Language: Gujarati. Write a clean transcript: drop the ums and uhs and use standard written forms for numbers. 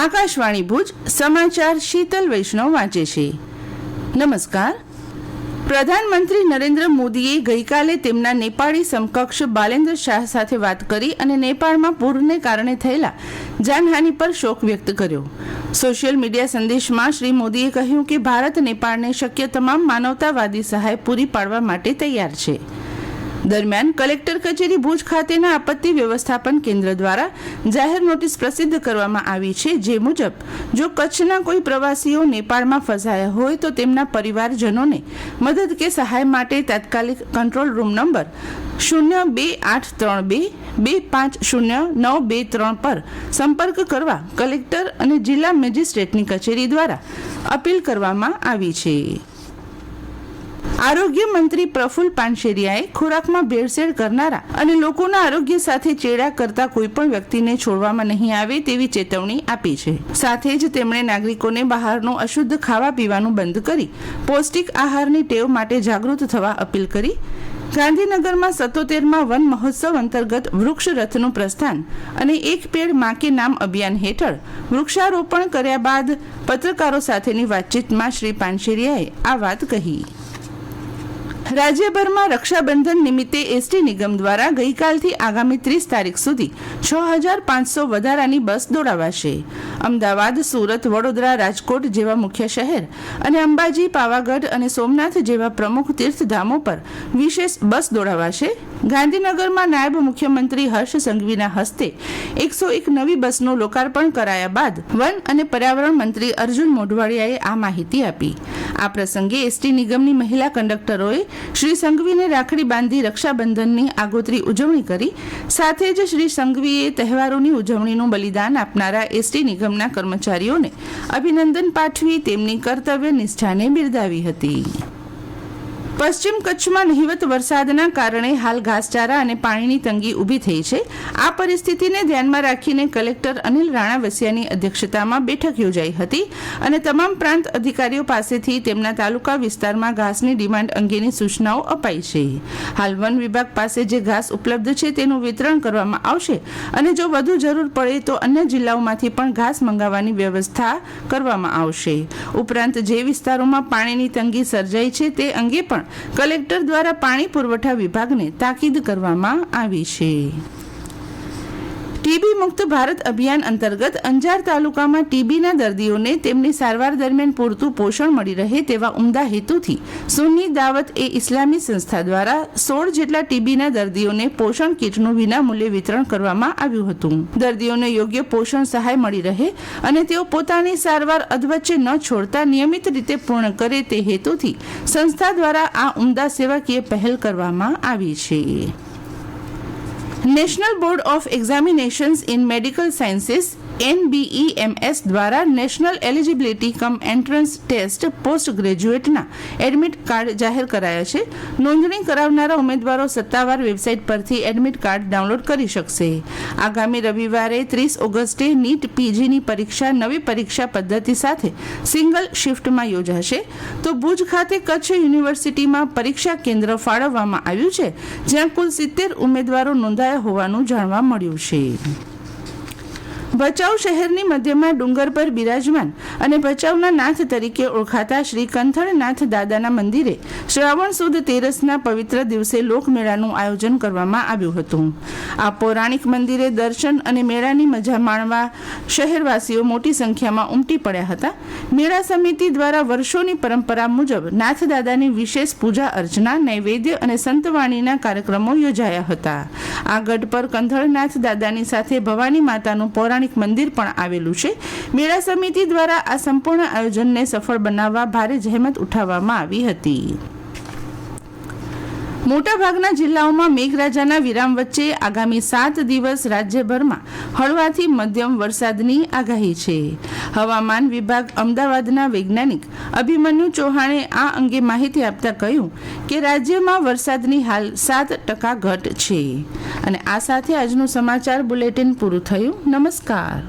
આકાશવાણી ભુજ સમાચાર શીતલ વૈષ્ણવ વાંચે છે. નમસ્કાર. પ્રધાનમંત્રી નરેન્દ્ર મોદીએ ગઈકાલે તેમના નેપાળી સમકક્ષ બાલેન્દ્ર શાહ સાથે વાત કરી અને નેપાળમાં પૂરને કારણે થયેલા જાનહાનિ પર શોક વ્યક્ત કર્યો. સોશિયલ મીડિયા સંદેશમાં શ્રી મોદીએ કહ્યું કે ભારત નેપાળને શક્ય તમામ માનવતાવાદી સહાય પૂરી પાડવા માટે તૈયાર છે. દરમિયાન કલેક્ટર કચેરી ભુજ ખાતેના આપત્તિ વ્યવસ્થાપન કેન્દ્ર દ્વારા જાહેર નોટિસ પ્રસિદ્ધ કરવામાં આવી છે, જે મુજબ જો કચ્છના કોઈ પ્રવાસીઓ નેપાળમાં ફસાયા હોય તો તેમના પરિવારજનોને મદદ કે સહાય માટે તાત્કાલિક કંટ્રોલ રૂમ નંબર 028322500923 પર સંપર્ક કરવા કલેક્ટર અને જિલ્લા મેજિસ્ટ્રેટની કચેરી દ્વારા અપીલ કરવામાં આવી છે. આરોગ્ય મંત્રી પ્રફુલ્લ પાનશેરિયાએ ખોરાકમાં ભેળસેળ કરનારા અને લોકોના આરોગ્ય સાથે ચેડા કરતા કોઈપણ વ્યક્તિને છોડવામાં નહીં આવે તેવી ચેતવણી આપી છે. સાથે જ તેમણે નાગરિકોને બહારનું અશુદ્ધ ખાવા પીવાનું બંધ કરી પૌષ્ટિક આહારની ટેવ માટે જાગૃત થવા અપીલ કરી. ગાંધીનગરમાં 77મા વન મહોત્સવ અંતર્ગત વૃક્ષ રથનું પ્રસ્થાન અને એક પેડ માં કે નામ અભિયાન હેઠળ વૃક્ષારોપણ કર્યા બાદ પત્રકારો સાથેની વાતચીતમાં શ્રી પાનશેરિયાએ આ વાત કહી. રાજ્યભરમાં રક્ષાબંધન નિમિત્તે એસટી નિગમ દ્વારા ગઈકાલથી આગામી 30 તારીખ સુધી 6500 વધારાની બસ દોડાવાશે. અમદાવાદ, સુરત, વડોદરા, રાજકોટ જેવા મુખ્ય શહેર અને અંબાજી, પાવાગઢ અને સોમનાથ જેવા પ્રમુખ તીર્થધામો પર વિશેષ બસ દોડાવાશે. ગાંધીનગરમાં નાયબ મુખ્યમંત્રી હર્ષ સંઘવીના હસ્તે 101 નવી બસનું લોકાર્પણ કરાયા બાદ વન અને પર્યાવરણ મંત્રી અર્જુન મોઢવાડિયાએ આ માહિતી આપી. આ પ્રસંગે એસટી નિગમની મહિલા કંડક્ટરોએ શ્રી સંઘવીને રાખડી બાંધી રક્ષાબંધનની આગોતરી ઉજવણી કરી. સાથે જ શ્રી સંઘવીએ તહેવારોની ઉજવણીનું બલિદાન આપનારા એસટી નિગમના કર્મચારીઓને અભિનંદન પાઠવી તેમની કર્તવ્ય નિષ્ઠાને બિરદાવી હતી. પશ્ચિમ કચ્છમાં નહિવત વરસાદના કારણે હાલ ઘાસચારા અને પાણીની તંગી ઊભી થઈ છે. આ પરિસ્થિતિને ધ્યાનમાં રાખીને કલેક્ટર અનિલ રાણાવસિયાની અધ્યક્ષતામાં બેઠક યોજાઈ હતી અને તમામ પ્રાંત અધિકારીઓ પાસેથી તેમના તાલુકા વિસ્તારમાં ઘાસની ડિમાન્ડ અંગેની સૂચનાઓ અપાઈ છે. હાલ વન વિભાગ પાસે જે ઘાસ ઉપલબ્ધ છે તેનું વિતરણ કરવામાં આવશે અને જો વધુ જરૂર પડે તો અન્ય જિલ્લાઓમાંથી પણ ઘાસ મંગાવવાની વ્યવસ્થા કરવામાં આવશે. ઉપરાંત જે વિસ્તારોમાં પાણીની તંગી સર્જાઈ છે તે અંગે પણ કલેક્ટર દ્વારા પાણી પુરવઠા વિભાગને તાકીદ કરવામાં આવી છે. ટીબી મુક્ત ભારત અભિયાન અંતર્ગત અંજાર તાલુકામાં ટીબીના દર્દીઓને તેમની સારવાર દરમિયાન પૂરતું પોષણ મળી રહે તેવા ઉમદા હેતુથી સુન્ની દાવત એ ઇસ્લામી સંસ્થા દ્વારા 16 જેટલા ટીબીના દર્દીઓને પોષણ કીટનું વિનામૂલ્યે વિતરણ કરવામાં આવ્યું હતું. દર્દીઓને યોગ્ય પોષણ સહાય મળી રહે અને તેઓ પોતાની સારવાર અધવચ્ચે ન છોડતા નિયમિત રીતે પૂર્ણ કરે તે હેતુથી સંસ્થા દ્વારા આ ઉમદા સેવાકીય પહેલ કરવામાં આવી છે. National Board of Examinations in Medical Sciences NBEMS દ્વારા National Eligibility cum Entrance Test post ગ્રેજ્યુએટના એડમિટ કાર્ડ જાહેર કરાયા છે. નોંધણી કરાવનારા ઉમેદવારો સત્તાવાર વેબસાઇટ પરથી એડમિટ કાર્ડ ડાઉનલોડ કરી શકશે. આગામી રવિવારે 30 ઓગસ્ટે નીટ PGની પરીક્ષા નવી પરીક્ષા પદ્ધતિ સાથે સિંગલ શિફ્ટમાં યોજાશે. તો ભુજ ખાતે કચ્છ યુનિવર્સિટીમાં પરીક્ષા કેન્દ્ર ફાળવવામાં આવ્યું છે, જ્યાં કુલ 70 ઉમેદવારો નોંધાયા હોવાનું જાણવા મળ્યું છે. ભચાઉ શહેરની મધ્યમાં ડુંગર પર બિરાજમાન અને ભચાઉના નાથ તરીકે ઓળખાતા શ્રી કંથળનાથ દાદાના મંદિરે શ્રાવણ સુદ તેરસના પવિત્ર દિવસે લોકમેળાનું આયોજન કરવામાં આવ્યું હતું. આ પૌરાણિક મંદિરે દર્શન અને મેળાની મજા માણવા શહેરવાસીઓ મોટી સંખ્યામાં ઉમટી પડ્યા હતા. મેળા સમિતિ દ્વારા વર્ષોની પરંપરા મુજબ નાથ દાદાની વિશેષ પૂજા અર્ચના, નૈવેદ્ય અને સંતવાણીના કાર્યક્રમો યોજાયા હતા. આ ગઢ પર કંથળનાથ દાદાની સાથે ભવાની માતાનું પૌરાણિક મંદિર પણ આવેલું છે. મેળા સમિતિ દ્વારા આ સંપૂર્ણ આયોજનને સફળ બનાવવા ભારે જહેમત ઉઠાવવામાં આવી હતી. મોટાભાગના જિલ્લાઓમાં મેઘરાજાના વિરામ વચ્ચે આગામી 7 દિવસ રાજ્યભરમાં હળવાથી મધ્યમ વરસાદની આગાહી છે. હવામાન વિભાગ અમદાવાદના વૈજ્ઞાનિક અભિમન્યુ ચૌહાણે આ અંગે માહિતી આપતા કહ્યું કે રાજ્યમાં વરસાદની હાલ 7% ઘટ છે. અને આ સાથે આજનું સમાચાર બુલેટિન પૂરું થયું. નમસ્કાર.